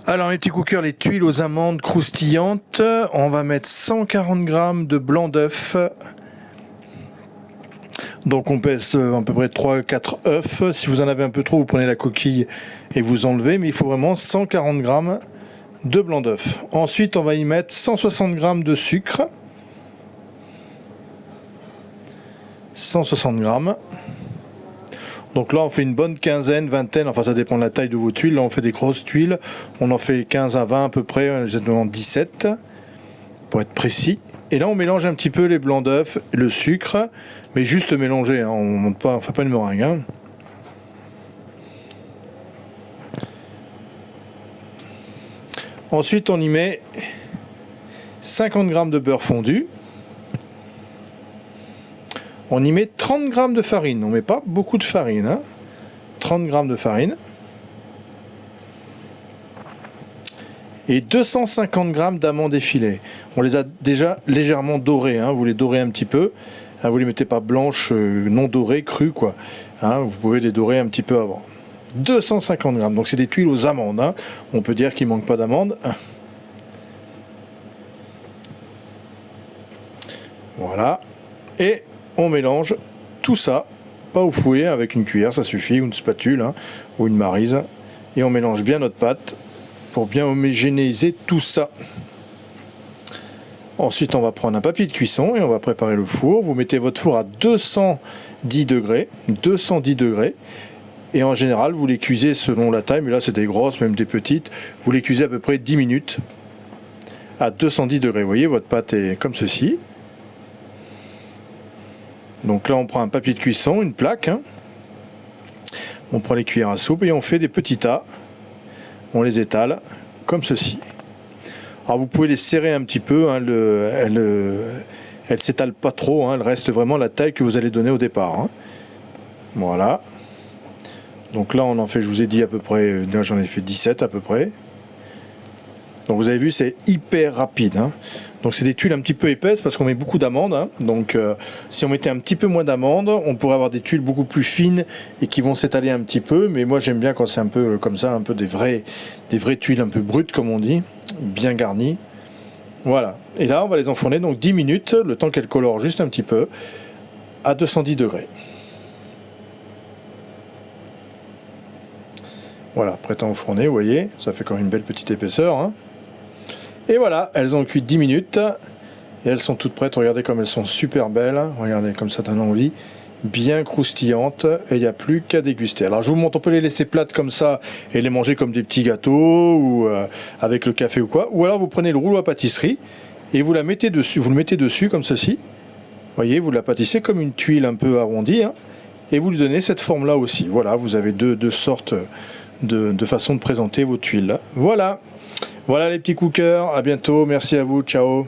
Alors les petits cookers, les tuiles aux amandes croustillantes, on va mettre 140 g de blanc d'œuf. Donc on pèse à peu près 3-4 œufs. Si vous en avez un peu trop, vous prenez la coquille et vous enlevez, mais il faut vraiment 140 g de blanc d'œuf. Ensuite on va y mettre 160 g de sucre. 160 g. Donc là on fait une bonne quinzaine, vingtaine, enfin ça dépend de la taille de vos tuiles. Là on fait des grosses tuiles, on en fait 15 à 20 à peu près, généralement 17 pour être précis. Et là on mélange un petit peu les blancs d'œufs, le sucre, mais juste mélanger, hein, on ne fait pas une meringue. Hein. Ensuite on y met 50 g de beurre fondu. On y met 30 g de farine, on ne met pas beaucoup de farine, hein. 30 g de farine. Et 250 g d'amandes effilées. On les a déjà légèrement dorées, hein. Vous les dorez un petit peu. Hein, vous les mettez pas blanches, non dorées, crues, quoi. Hein, vous pouvez les dorer un petit peu avant. 250 g, donc c'est des tuiles aux amandes. Hein. On peut dire qu'il ne manque pas d'amandes. Voilà. Et on mélange tout ça, pas au fouet, avec une cuillère, ça suffit, ou une spatule, hein, ou une maryse. Et on mélange bien notre pâte pour bien homogénéiser tout ça. Ensuite, on va prendre un papier de cuisson et on va préparer le four. Vous mettez votre four à 210 degrés. 210 degrés. Et en général, vous les cuisez selon la taille, mais là c'est des grosses, même des petites. Vous les cuisez à peu près 10 minutes à 210 degrés. Vous voyez, votre pâte est comme ceci. Donc là on prend un papier de cuisson, une plaque, hein. On prend les cuillères à soupe et on fait des petits tas, on les étale comme ceci. Alors vous pouvez les serrer un petit peu, hein, elle s'étale pas trop, hein, elle reste vraiment la taille que vous allez donner au départ. Hein. Voilà. Donc là on en fait, je vous ai dit à peu près, j'en ai fait 17 à peu près. Donc vous avez vu, c'est hyper rapide. Hein. Donc c'est des tuiles un petit peu épaisses parce qu'on met beaucoup d'amandes. Hein. Donc si on mettait un petit peu moins d'amandes, on pourrait avoir des tuiles beaucoup plus fines et qui vont s'étaler un petit peu. Mais moi j'aime bien quand c'est un peu comme ça, un peu des vraies tuiles un peu brutes comme on dit, bien garnies. Voilà. Et là on va les enfourner donc 10 minutes, le temps qu'elles colorent juste un petit peu, à 210 degrés. Voilà, prêt à enfourner, vous voyez, ça fait quand même une belle petite épaisseur. Hein. Et voilà, elles ont cuit 10 minutes et elles sont toutes prêtes. Regardez comme elles sont super belles. Regardez comme ça donne envie. Bien croustillantes et il n'y a plus qu'à déguster. Alors je vous montre, on peut les laisser plates comme ça et les manger comme des petits gâteaux ou avec le café ou quoi. Ou alors vous prenez le rouleau à pâtisserie et vous la mettez dessus. Vous le mettez dessus comme ceci. Vous voyez, vous la pâtissez comme une tuile un peu arrondie. Hein, et vous lui donnez cette forme-là aussi. Voilà, vous avez deux sortes de façons de présenter vos tuiles. Voilà. Voilà les petits cookers, à bientôt, merci à vous, ciao.